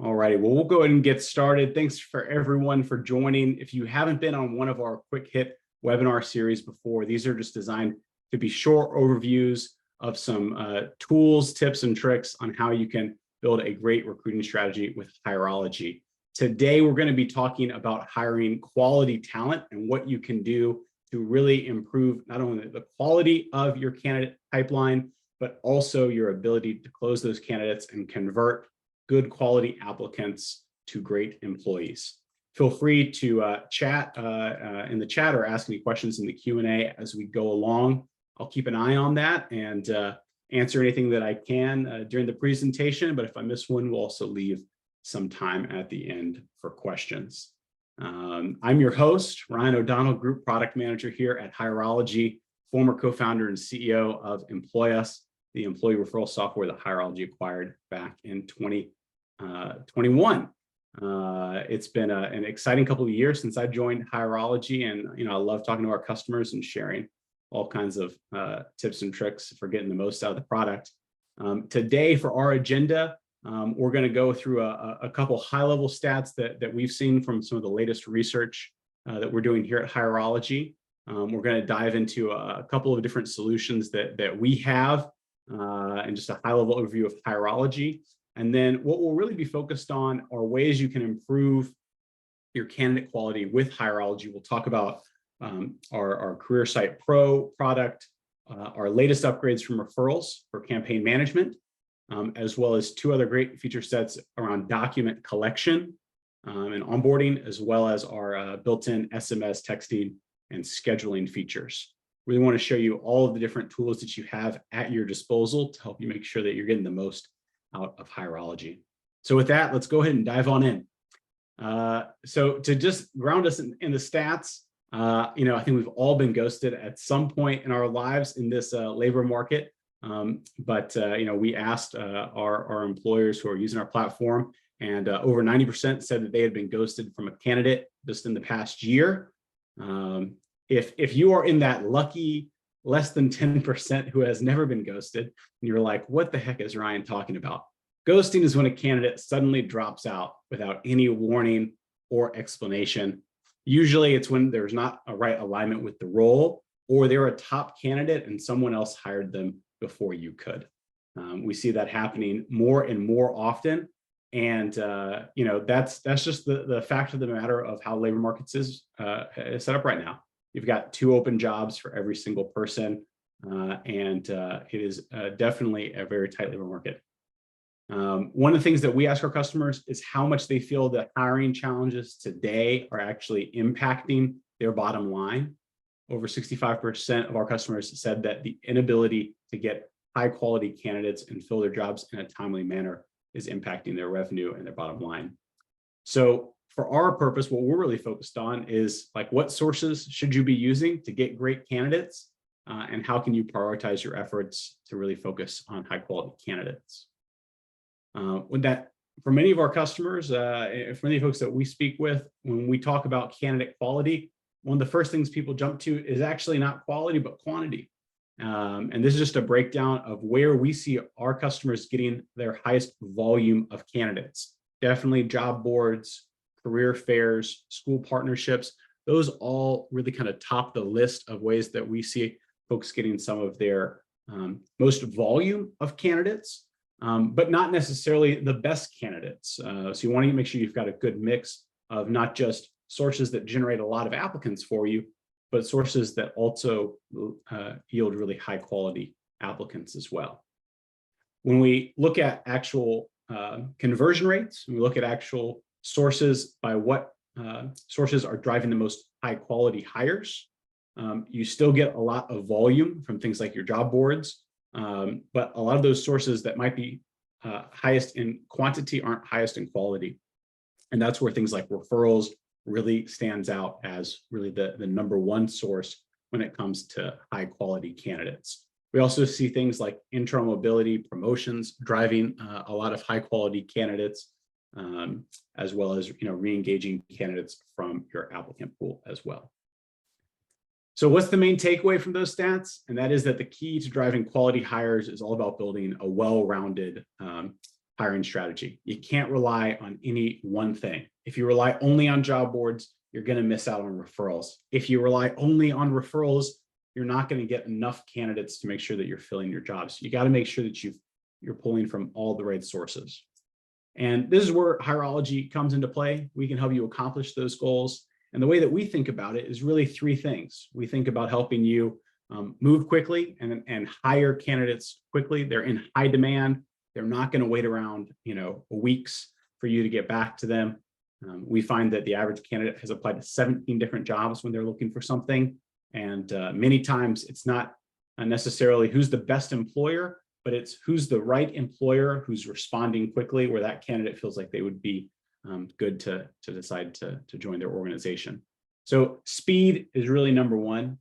All righty, well, we'll go ahead and get started. Thanks for everyone for joining. If you haven't been on one of our quick hit webinar series before, these are just designed to be short overviews of some tools, tips, and tricks on how you can build a great recruiting strategy with Hireology. Today, we're going to be talking about hiring quality talent and what you can do to really improve not only the quality of your candidate pipeline, but also your ability to close those candidates and convert good quality applicants to great employees. Feel free to chat in the chat or ask any questions in the Q&A as we go along. I'll keep an eye on that and answer anything that I can during the presentation, but if I miss one, we'll also leave some time at the end for questions. I'm your host, Ryan O'Donnell, Group Product Manager here at Hireology, former co-founder and CEO of EmployUs, the employee referral software that Hireology acquired back in 2021. It's been an exciting couple of years since I joined Hireology, and I love talking to our customers and sharing all kinds of tips and tricks for getting the most out of the product. Today, for our agenda, we're going to go through a couple high-level stats that we've seen from some of the latest research that we're doing here at Hireology. We're going to dive into a couple of different solutions that we have and just a high-level overview of Hireology. And then what we'll really be focused on are ways you can improve your candidate quality with Hireology. We'll talk about our Career Site Pro product, our latest upgrades from referrals for campaign management, as well as two other great feature sets around document collection and onboarding, as well as our built-in SMS texting and scheduling features. We want to show you all of the different tools that you have at your disposal to help you make sure that you're getting the most out of Hireology. So with that, let's go ahead and dive on in. So to just ground us in the stats, I think we've all been ghosted at some point in our lives in this labor market. But we asked our employers who are using our platform, and over 90% said that they had been ghosted from a candidate just in the past year. If you are in that lucky less than 10% who has never been ghosted, and you're like, what the heck is Ryan talking about? Ghosting is when a candidate suddenly drops out without any warning or explanation. Usually it's when there's not a right alignment with the role, or they're a top candidate and someone else hired them before you could. We see that happening more and more often. And that's just the fact of the matter of how labor markets is set up right now. You've got 2 open jobs for every single person, and it is definitely a very tight labor market. One of the things that we ask our customers is how much they feel that hiring challenges today are actually impacting their bottom line. Over 65% of our customers said that the inability to get high quality candidates and fill their jobs in a timely manner is impacting their revenue and their bottom line. So for our purpose, what we're really focused on is like, what sources should you be using to get great candidates, and how can you prioritize your efforts to really focus on high quality candidates? With that, for many of our customers, for many folks that we speak with, when we talk about candidate quality, one of the first things people jump to is actually not quality, but quantity. And this is just a breakdown of where we see our customers getting their highest volume of candidates. Definitely job boards, career fairs, school partnerships. Those all really kind of top the list of ways that we see folks getting some of their most volume of candidates, but not necessarily the best candidates. So you want to make sure you've got a good mix of not just sources that generate a lot of applicants for you, but sources that also yield really high quality applicants as well. When we look at actual conversion rates, we look at actual sources by what sources are driving the most high quality hires, you still get a lot of volume from things like your job boards, but a lot of those sources that might be highest in quantity aren't highest in quality. And that's where things like referrals really stands out as really the number one source when it comes to high quality candidates. We also see things like internal mobility, promotions, driving a lot of high quality candidates, as well as re-engaging candidates from your applicant pool as well. So what's the main takeaway from those stats? And that is that the key to driving quality hires is all about building a well-rounded hiring strategy. You can't rely on any one thing. If you rely only on job boards, you're going to miss out on referrals. If you rely only on referrals, you're not going to get enough candidates to make sure that you're filling your jobs. You got to make sure that you're pulling from all the right sources. And this is where Hireology comes into play. We can help you accomplish those goals. And the way that we think about it is really three things. We think about helping you move quickly and hire candidates quickly. They're in high demand. They're not going to wait around, weeks for you to get back to them. We find that the average candidate has applied to 17 different jobs when they're looking for something. And many times it's not necessarily who's the best employer, but it's who's the right employer who's responding quickly, where that candidate feels like they would be good to decide to join their organization. So speed is really number one.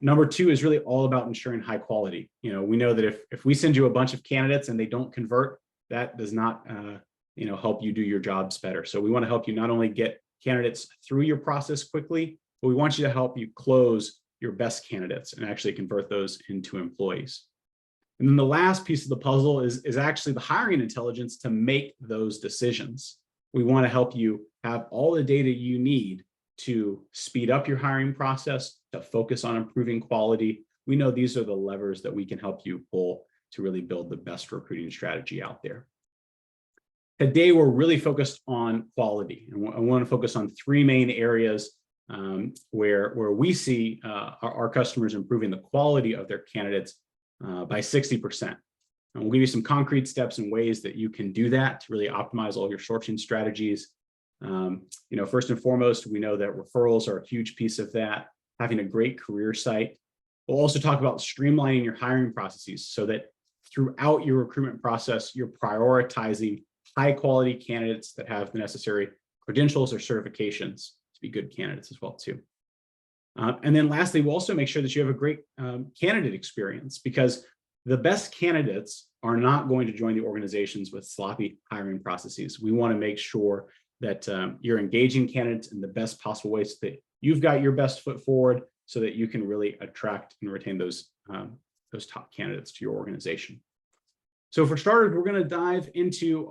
Number two is really all about ensuring high quality. We know that if we send you a bunch of candidates and they don't convert, that does not help you do your jobs better. So we want to help you not only get candidates through your process quickly, but we want you to help you close your best candidates and actually convert those into employees. And then the last piece of the puzzle is actually the hiring intelligence to make those decisions. We want to help you have all the data you need to speed up your hiring process, to focus on improving quality. We know these are the levers that we can help you pull to really build the best recruiting strategy out there. Today, we're really focused on quality, and I want to focus on three main areas where we see our customers improving the quality of their candidates by 60%. And we'll give you some concrete steps and ways that you can do that to really optimize all your sourcing strategies. First and foremost, we know that referrals are a huge piece of that, having a great career site. We'll also talk about streamlining your hiring processes so that throughout your recruitment process, you're prioritizing high quality candidates that have the necessary credentials or certifications to be good candidates as well too. And then lastly, we'll also make sure that you have a great candidate experience, because the best candidates are not going to join the organizations with sloppy hiring processes. We want to make sure that you're engaging candidates in the best possible ways, so that you've got your best foot forward, so that you can really attract and retain those top candidates to your organization. So for starters, we're going to dive into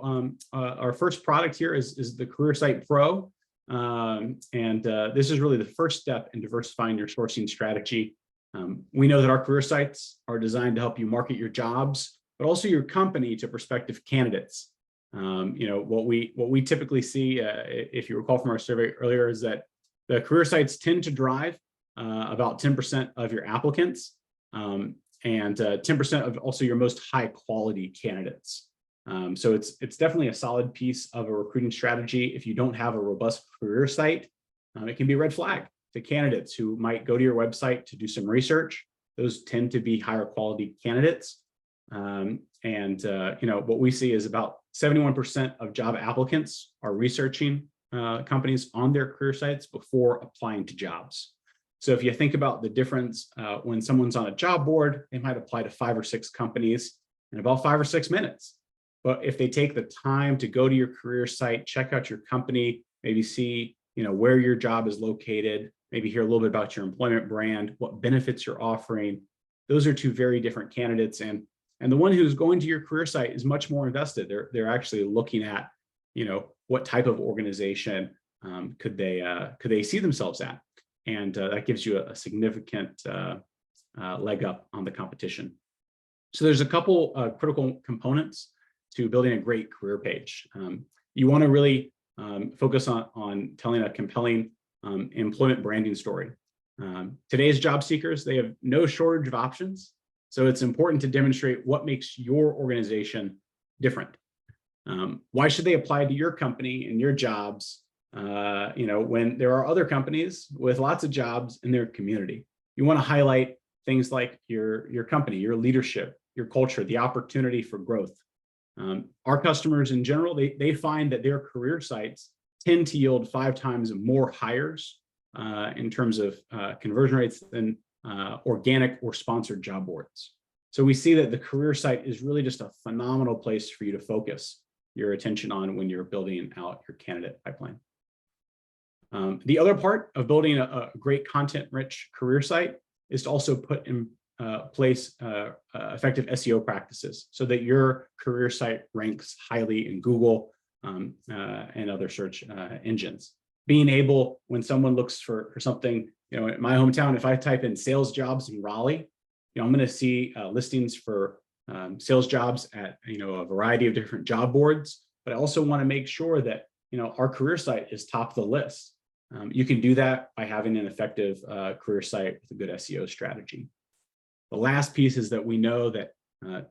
our first product here is the Career Site Pro. This is really the first step in diversifying your sourcing strategy. We know that our career sites are designed to help you market your jobs, but also your company to prospective candidates. What we typically see, if you recall from our survey earlier, is that the career sites tend to drive about 10% of your applicants, and 10% of also your most high quality candidates. So it's definitely a solid piece of a recruiting strategy. If you don't have a robust career site, it can be a red flag to candidates who might go to your website to do some research. Those tend to be higher quality candidates. What we see is about 71% of job applicants are researching companies on their career sites before applying to jobs. So if you think about the difference, when someone's on a job board, they might apply to 5 or 6 companies in about 5 or 6 minutes. But if they take the time to go to your career site, check out your company, maybe see where your job is located, maybe hear a little bit about your employment brand, what benefits you're offering, those are two very different candidates. And the one who's going to your career site is much more invested. They're actually looking at what type of organization could they see themselves at, and that gives you a significant leg up on the competition. So there's a couple critical components to building a great career page. You want to really focus on telling a compelling employment branding story. Today's job seekers, they have no shortage of options. So it's important to demonstrate what makes your organization different. Why should they apply to your company and your jobs when there are other companies with lots of jobs in their community? You want to highlight things like your company, your leadership, your culture, the opportunity for growth. Our customers in general, they find that their career sites tend to yield 5 times more hires in terms of conversion rates than organic or sponsored job boards. So we see that the career site is really just a phenomenal place for you to focus your attention on when you're building out your candidate pipeline. The other part of building a great content-rich career site is to also put in place effective SEO practices so that your career site ranks highly in Google and other search engines. Being able, when someone looks for something, in my hometown, if I type in sales jobs in Raleigh, I'm going to see listings for sales jobs at a variety of different job boards. But I also want to make sure that our career site is top of the list. You can do that by having an effective career site with a good SEO strategy. The last piece is that we know that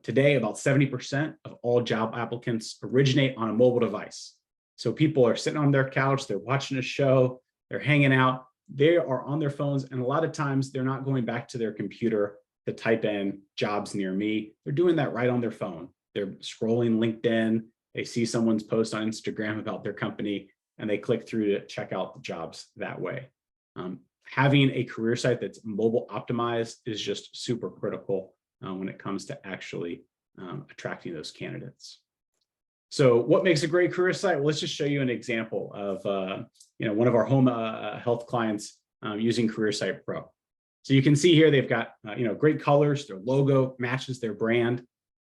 today about 70% of all job applicants originate on a mobile device. So people are sitting on their couch, they're watching a show, they're hanging out, they are on their phones, and a lot of times they're not going back to their computer to type in jobs near me. They're doing that right on their phone. They're scrolling LinkedIn, they see someone's post on Instagram about their company, and they click through to check out the jobs that way. Having a career site that's mobile optimized is just super critical when it comes to actually attracting those candidates. So what makes a great career site? Well, let's just show you an example of one of our home health clients using Career Site Pro. So you can see here they've got great colors, their logo matches their brand.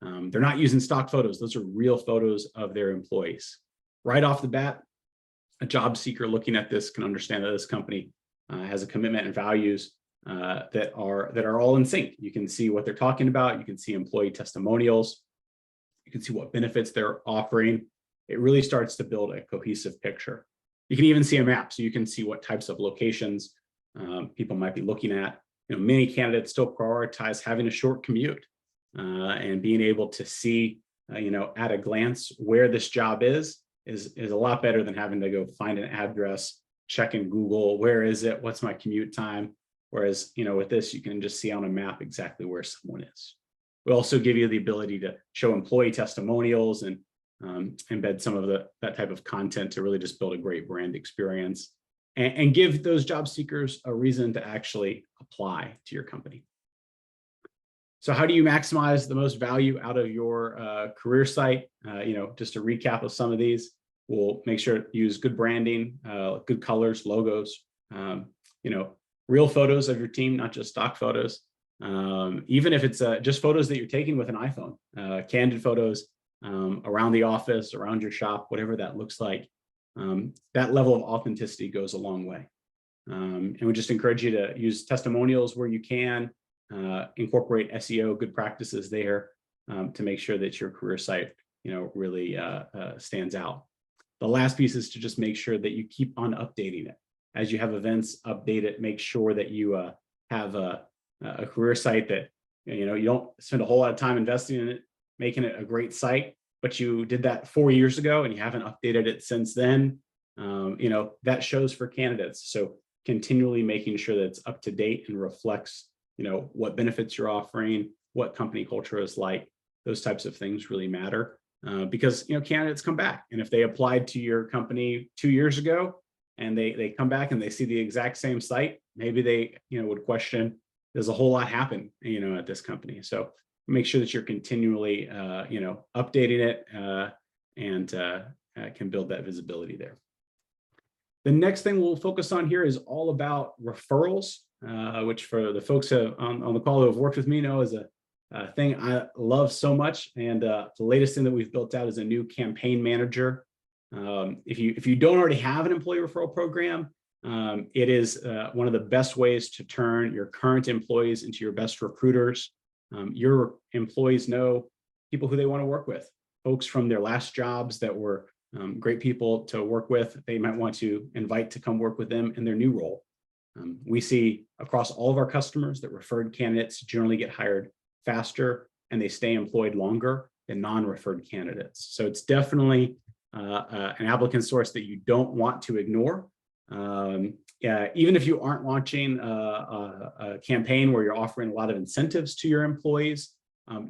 They're not using stock photos. Those are real photos of their employees. Right off the bat, a job seeker looking at this can understand that this company has a commitment and values that are all in sync. You can see what they're talking about. You can see employee testimonials. You can see what benefits they're offering. It really starts to build a cohesive picture. You can even see a map, so you can see what types of locations people might be looking at. Many candidates still prioritize having a short commute and being able to see, at a glance where this job is a lot better than having to go find an address, check in Google, where is it, what's my commute time? Whereas, with this, you can just see on a map exactly where someone is. We also give you the ability to show employee testimonials and embed some of that type of content to really just build a great brand experience and give those job seekers a reason to actually apply to your company. So how do you maximize the most value out of your career site? Just a recap of some of these. We'll make sure to use good branding, good colors, logos, real photos of your team, not just stock photos. Even if it's just photos that you're taking with an iPhone, candid photos around the office, around your shop, whatever that looks like, that level of authenticity goes a long way. And we just encourage you to use testimonials where you can, incorporate SEO good practices there to make sure that your career site, really stands out. The last piece is to just make sure that you keep on updating it. As you have events, update it, make sure that you have a career site that, you don't spend a whole lot of time investing in it, making it a great site, but you did that 4 years ago and you haven't updated it since then. That shows for candidates. So continually making sure that it's up to date and reflects, what benefits you're offering, what company culture is like. Those types of things really matter because, candidates come back. And if they applied to your company 2 years ago and they come back and they see the exact same site, maybe they, would question, does a whole lot happen, at this company? So make sure that you're continually, updating it and can build that visibility there. The next thing we'll focus on here is all about referrals, which for the folks on the call who have worked with me know is a thing I love so much. And the latest thing that we've built out is a new campaign manager. If you don't already have an employee referral program, it is one of the best ways to turn your current employees into your best recruiters. Your employees know people who they want to work with, folks from their last jobs that were great people to work with. They might want to invite to come work with them in their new role. We see across all of our customers that referred candidates generally get hired faster and they stay employed longer than non-referred candidates. So it's definitely an applicant source that you don't want to ignore. Even if you aren't launching a campaign where you're offering a lot of incentives to your employees,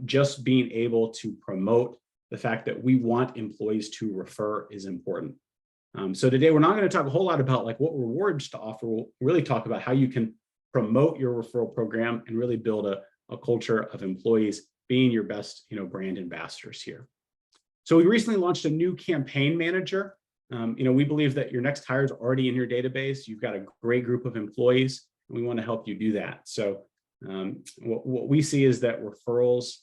just being able to promote the fact that we want employees to refer is important. So today we're not going to talk a whole lot about like what rewards to offer. We'll really talk about how you can promote your referral program and really build a culture of employees being your best, brand ambassadors here. So we recently launched a new campaign manager. We believe that your next hire is already in your database. You've got a great group of employees, and we want to help you do that. So What we see is that referrals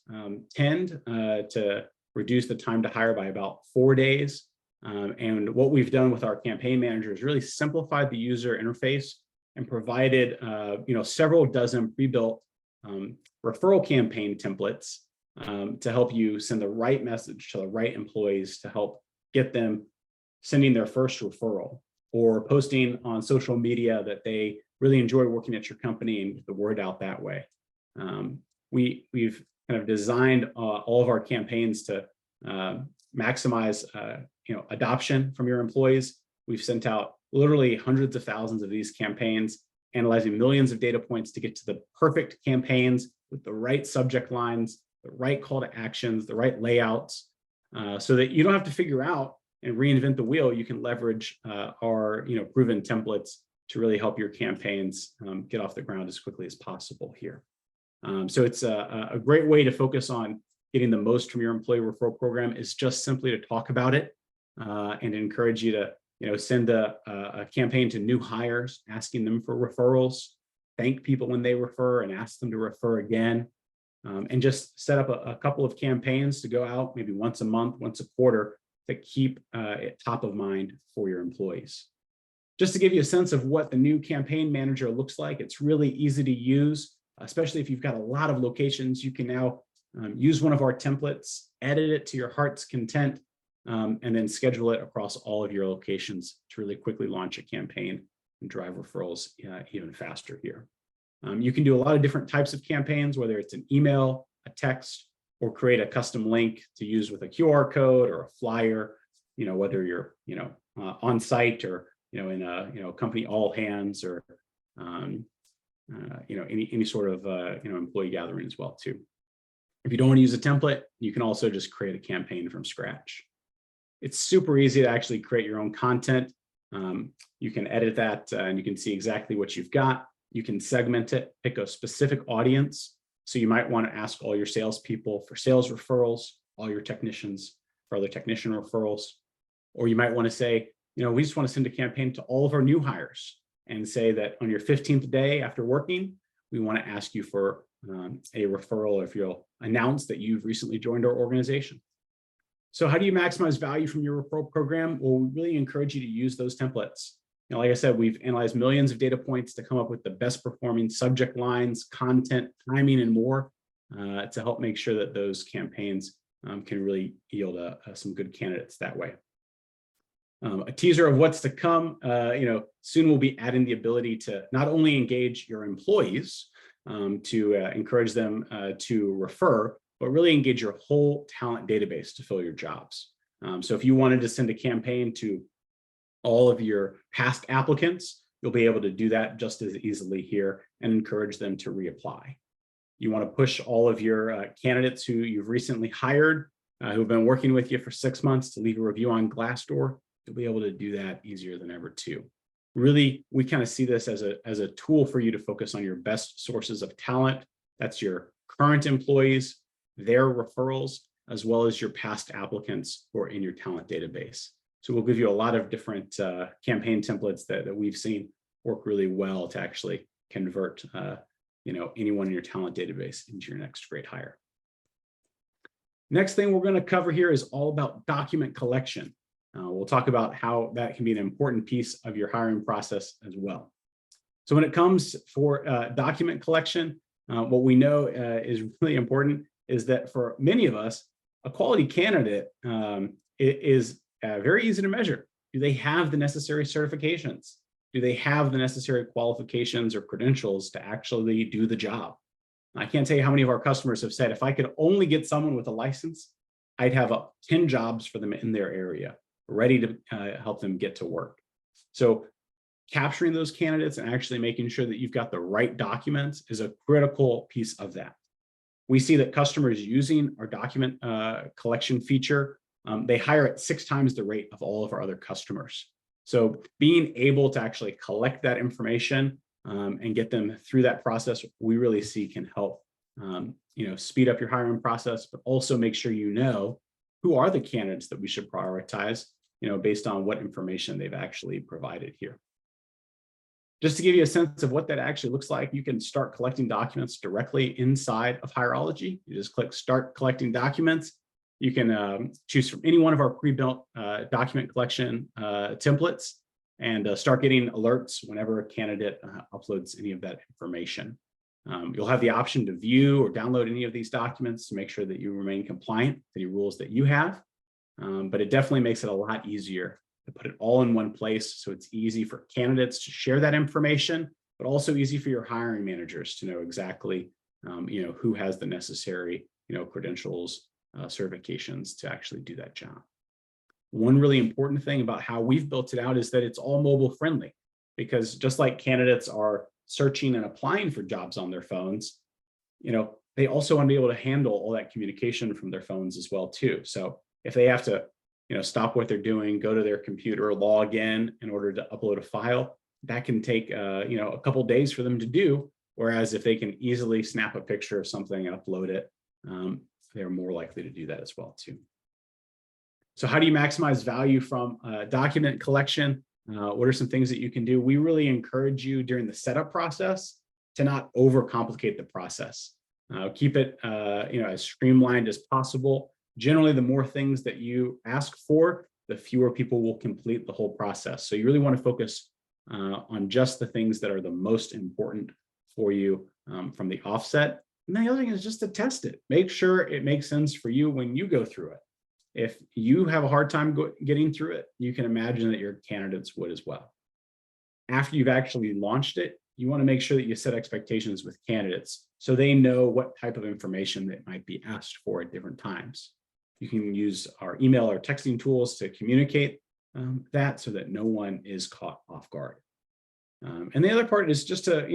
tend to reduce the time to hire by about 4 days. And what we've done with our campaign manager is really simplified the user interface and provided several dozen pre-built referral campaign templates to help you send the right message to the right employees to help get them sending their first referral or posting on social media that they really enjoy working at your company and get the word out that way. We've kind of designed all of our campaigns to maximize adoption from your employees. We've sent out literally hundreds of thousands of these campaigns, analyzing millions of data points to get to the perfect campaigns with the right subject lines, the right call to actions, the right layouts, so that you don't have to figure out and reinvent the wheel. You can leverage our proven templates to really help your campaigns get off the ground as quickly as possible here. So it's a great way to focus on getting the most from your employee referral program is just simply to talk about it and encourage you to send a campaign to new hires, asking them for referrals, thank people when they refer and ask them to refer again, and just set up a couple of campaigns to go out maybe once a month, once a quarter to keep it top of mind for your employees. Just to give you a sense of what the new campaign manager looks like, it's really easy to use, especially if you've got a lot of locations. You can now use one of our templates, edit it to your heart's content, and then schedule it across all of your locations to really quickly launch a campaign and drive referrals even faster here. You can do a lot of different types of campaigns, whether it's an email, a text, or create a custom link to use with a QR code or a flyer, whether you're on site or in a company all hands or any sort of employee gathering as well too. If you don't want to use a template, you can also just create a campaign from scratch. It's super easy to actually create your own content. You can edit that and you can see exactly what you've got. You can segment it, pick a specific audience. So you might want to ask all your salespeople for sales referrals, all your technicians for other technician referrals, or you might want to say, we just want to send a campaign to all of our new hires and say that on your 15th day after working, we want to ask you for a referral if you'll announce that you've recently joined our organization. So how do you maximize value from your referral program? Well, we really encourage you to use those templates. Like I said, we've analyzed millions of data points to come up with the best performing subject lines, content, timing, and more to help make sure that those campaigns can really yield some good candidates that way. A teaser of what's to come, soon we'll be adding the ability to not only engage your employees to encourage them to refer, but really engage your whole talent database to fill your jobs. So if you wanted to send a campaign to all of your past applicants, you'll be able to do that just as easily here and encourage them to reapply. You want to push all of your candidates who you've recently hired, who've been working with you for 6 months to leave a review on Glassdoor. You'll be able to do that easier than ever too. Really, we kind of see this as a tool for you to focus on your best sources of talent. That's your current employees, their referrals, as well as your past applicants who are in your talent database. So we'll give you a lot of different campaign templates that we've seen work really well to actually convert anyone in your talent database into your next great hire. Next thing we're going to cover here is all about document collection. We'll talk about how that can be an important piece of your hiring process as well. So when it comes for document collection, what we know is really important is that for many of us, a quality candidate is very easy to measure. Do they have the necessary certifications? Do they have the necessary qualifications or credentials to actually do the job? I can't tell you how many of our customers have said, if I could only get someone with a license, I'd have 10 jobs for them in their area, ready to help them get to work. So capturing those candidates and actually making sure that you've got the right documents is a critical piece of that. We see that customers using our document collection feature, they hire at 6 times the rate of all of our other customers. So being able to actually collect that information and get them through that process, we really see can help speed up your hiring process, but also make sure who are the candidates that we should prioritize, based on what information they've actually provided here. Just to give you a sense of what that actually looks like, you can start collecting documents directly inside of Hireology. You just click Start Collecting Documents. You can choose from any one of our pre-built document collection templates and start getting alerts whenever a candidate uploads any of that information. You'll have the option to view or download any of these documents to make sure that you remain compliant to the rules that you have. But it definitely makes it a lot easier to put it all in one place. So it's easy for candidates to share that information, but also easy for your hiring managers to know exactly, who has the necessary, credentials, certifications to actually do that job. One really important thing about how we've built it out is that it's all mobile friendly, because just like candidates are searching and applying for jobs on their phones, they also want to be able to handle all that communication from their phones as well too. So if they have to, stop what they're doing, go to their computer, log in order to upload a file, that can take, a couple of days for them to do. Whereas if they can easily snap a picture of something and upload it, they're more likely to do that as well too. So how do you maximize value from document collection? What are some things that you can do? We really encourage you during the setup process to not overcomplicate the process. Keep it, as streamlined as possible. Generally, the more things that you ask for, the fewer people will complete the whole process. So you really want to focus on just the things that are the most important for you from the offset. And the other thing is just to test it. Make sure it makes sense for you when you go through it. If you have a hard time getting through it, you can imagine that your candidates would as well. After you've actually launched it, you want to make sure that you set expectations with candidates so they know what type of information that might be asked for at different times. You can use our email or texting tools to communicate that so that no one is caught off guard. And the other part is just to,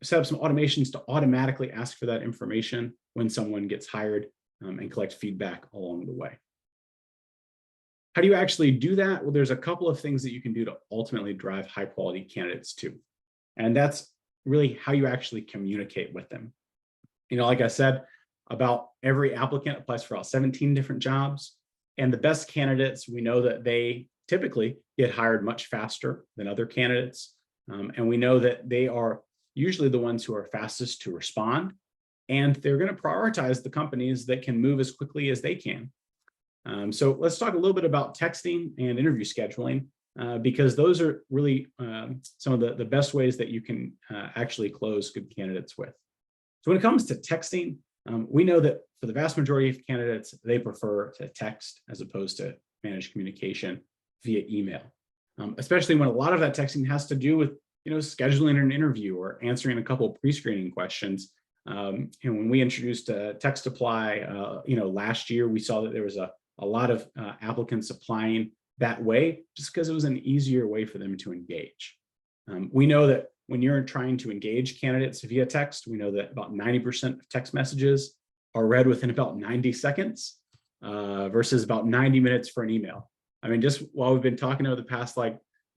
set up some automations to automatically ask for that information when someone gets hired and collect feedback along the way. How do you actually do that? Well, there's a couple of things that you can do to ultimately drive high quality candidates too. And that's really how you actually communicate with them. Like I said, about every applicant applies for about 17 different jobs. And the best candidates, we know that they typically get hired much faster than other candidates. And we know that they are usually the ones who are fastest to respond. And they're going to prioritize the companies that can move as quickly as they can. So let's talk a little bit about texting and interview scheduling, because those are really some of the best ways that you can actually close good candidates with. So when it comes to texting, we know that for the vast majority of candidates, they prefer to text as opposed to manage communication via email, especially when a lot of that texting has to do with scheduling an interview or answering a couple of pre-screening questions. When we introduced text apply, last year, we saw that there was a lot of applicants applying that way just because it was an easier way for them to engage. We know that when you're trying to engage candidates via text, we know that about 90% of text messages are read within about 90 seconds versus about 90 minutes for an email. I mean, just while we've been talking over the past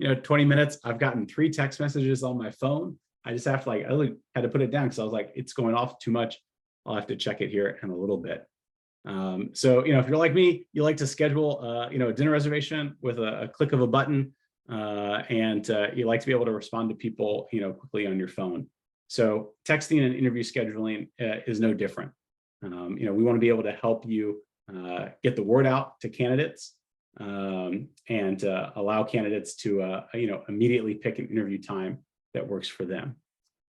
20 minutes, I've gotten 3 text messages on my phone. I just have to I really had to put it down because I was like, it's going off too much. I'll have to check it here in a little bit. So, if you're like me, you like to schedule, a dinner reservation with a click of a button, and you like to be able to respond to people, quickly on your phone. So texting and interview scheduling is no different. We want to be able to help you get the word out to candidates and allow candidates to, immediately pick an interview time that works for them.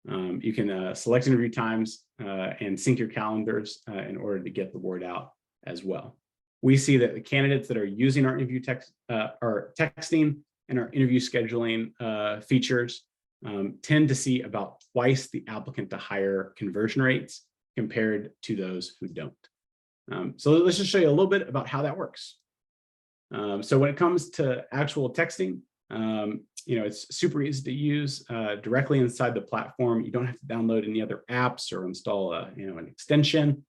You can select interview times and sync your calendars in order to get the word out as well. We see that the candidates that are using our interview our texting and our interview scheduling features tend to see about twice the applicant to hire conversion rates compared to those who don't. So let's just show you a little bit about how that works. So when it comes to actual texting, it's super easy to use directly inside the platform. You don't have to download any other apps or install an extension.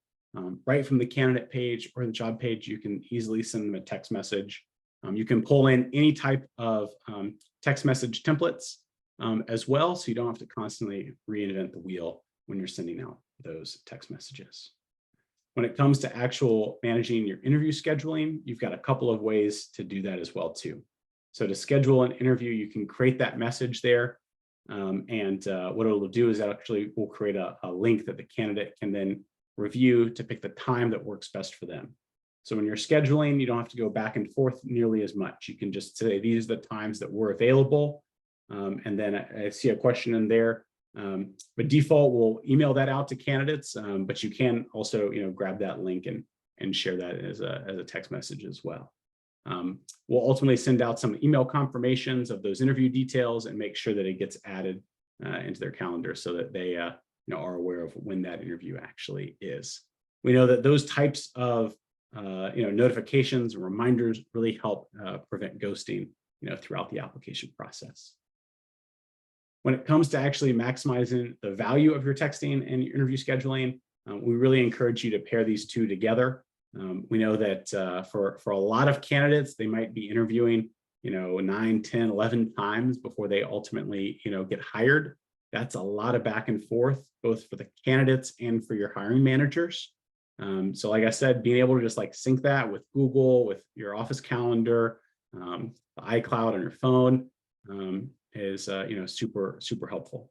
Right from the candidate page or the job page, you can easily send them a text message. You can pull in any type of text message templates as well, so you don't have to constantly reinvent the wheel when you're sending out those text messages. When it comes to actual managing your interview scheduling, you've got a couple of ways to do that as well too. So to schedule an interview, you can create that message there. And what it'll do is that actually will create a link that the candidate can then review to pick the time that works best for them. So when you're scheduling, you don't have to go back and forth nearly as much. You can just say, these are the times that were available. And then I see a question in there. But default, we'll email that out to candidates, but you can also, grab that link and share that as a text message as well. We'll ultimately send out some email confirmations of those interview details and make sure that it gets added into their calendar so that they are aware of when that interview actually is. We know that those types of notifications and reminders really help prevent ghosting throughout the application process. When it comes to actually maximizing the value of your texting and your interview scheduling, we really encourage you to pair these two together. We know that for a lot of candidates, they might be interviewing, 9, 10, 11 times before they ultimately, get hired. That's a lot of back and forth, both for the candidates and for your hiring managers. So like I said, being able to just sync that with Google, with your office calendar, the iCloud on your phone is, super, super helpful.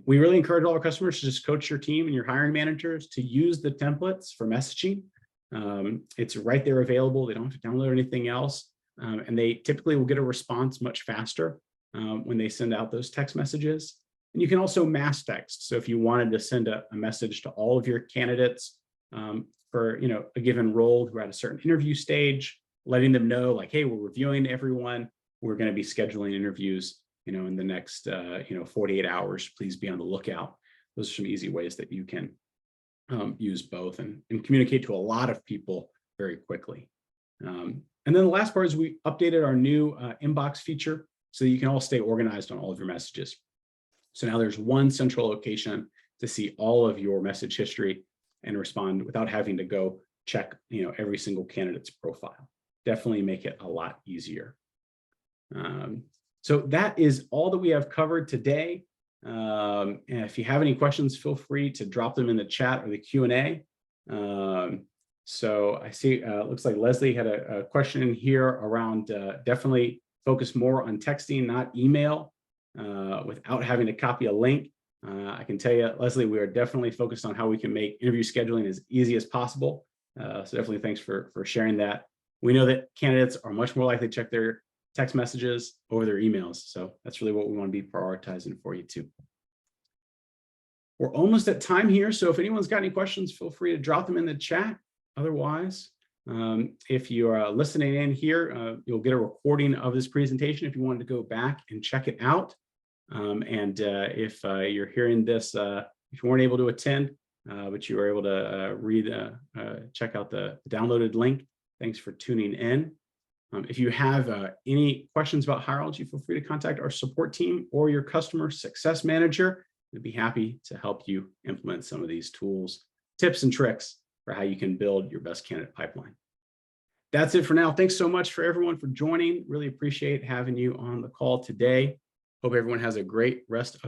We really encourage all our customers to just coach your team and your hiring managers to use the templates for messaging. It's right there available. They don't have to download anything else. And they typically will get a response much faster when they send out those text messages. And you can also mass text. So if you wanted to send a message to all of your candidates for a given role who are at a certain interview stage, letting them know hey, we're reviewing everyone. We're going to be scheduling interviews, in the next 48 hours. Please be on the lookout. Those are some easy ways that you can use both and communicate to a lot of people very quickly. And then the last part is we updated our new inbox feature so that you can all stay organized on all of your messages. So now there's one central location to see all of your message history and respond without having to go check, every single candidate's profile. Definitely make it a lot easier. So that is all that we have covered today. And if you have any questions, feel free to drop them in the chat or the Q&A. So I see, looks like Leslie had a question in here around definitely focus more on texting, not email, without having to copy a link. I can tell you, Leslie, we are definitely focused on how we can make interview scheduling as easy as possible. So definitely thanks for sharing that. We know that candidates are much more likely to check their text messages over their emails. So that's really what we want to be prioritizing for you too. We're almost at time here. So if anyone's got any questions, feel free to drop them in the chat. Otherwise, if you are listening in here, you'll get a recording of this presentation if you wanted to go back and check it out. And if you're hearing this, if you weren't able to attend, but you were able to check out the downloaded link, thanks for tuning in. If you have any questions about Hireology, feel free to contact our support team or your customer success manager. We'd be happy to help you implement some of these tools, tips, and tricks for how you can build your best candidate pipeline. That's it for now. Thanks so much for everyone for joining. Really appreciate having you on the call today. Hope everyone has a great rest of